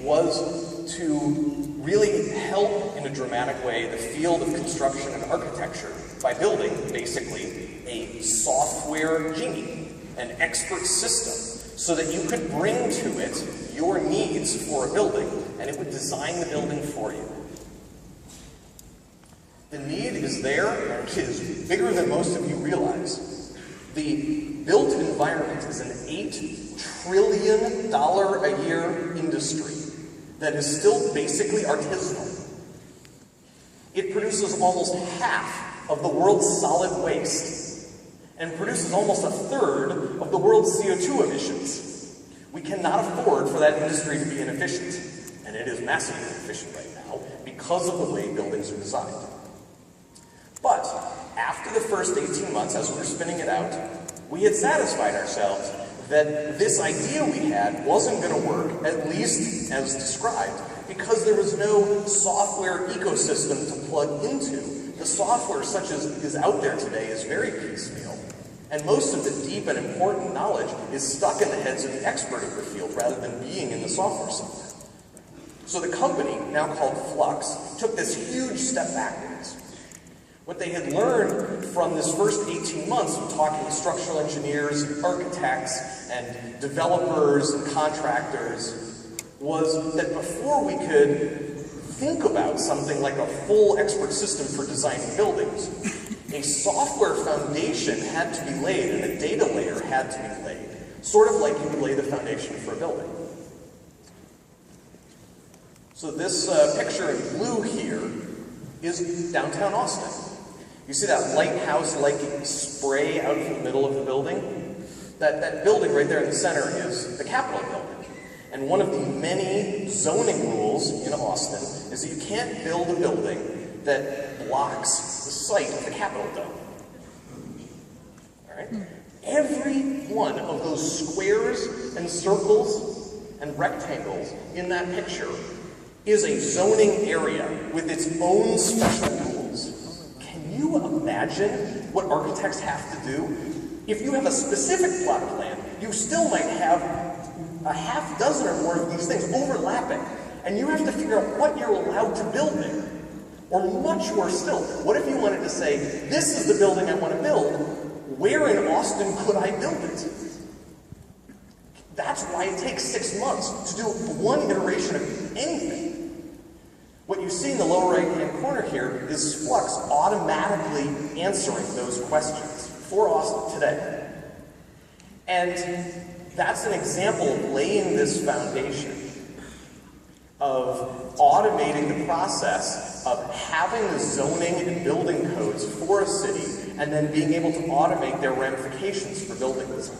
was to really help in a dramatic way the field of construction and architecture by building, basically, a software genie, an expert system, so that you could bring to it your needs for a building, and it would design the building for you. The need is there, and it is bigger than most of you realize. The built environment is an $8 trillion a year industry that is still basically artisanal. It produces almost half of the world's solid waste and produces almost a third of the world's CO2 emissions. We cannot afford for that industry to be inefficient, and it is massively inefficient right now because of the way buildings are designed. But after the first 18 months, as we were spinning it out, we had satisfied ourselves that this idea we had wasn't going to work, at least as described, because there was no software ecosystem to plug into. The software such as is out there today is very piecemeal, and most of the deep and important knowledge is stuck in the heads of the expert of the field rather than being in the software somewhere. So the company, now called Flux, took this huge step backwards. What they had learned from this first 18 months of talking to structural engineers, and architects, and developers, and contractors, was that before we could think about something like a full expert system for designing buildings, a software foundation had to be laid and a data layer had to be laid, sort of like you would lay the foundation for a building. So this picture in blue here is downtown Austin. You see that lighthouse-like spray out of the middle of the building? That building right there in the center is the Capitol building. And one of the many zoning rules in Austin is that you can't build a building that blocks the site of the Capitol dome. All right? Every one of those squares and circles and rectangles in that picture is a zoning area with its own special rules. Can you imagine what architects have to do? If you have a specific plot plan, you still might have a half dozen or more of these things overlapping, and you have to figure out what you're allowed to build there. Or much worse still, what if you wanted to say, this is the building I want to build, where in Austin could I build it? That's why it takes 6 months to do one iteration of anything. What you see in the lower right-hand corner here is Flux automatically answering those questions for Austin today. And that's an example of laying this foundation, of automating the process of having the zoning and building codes for a city and then being able to automate their ramifications for building design.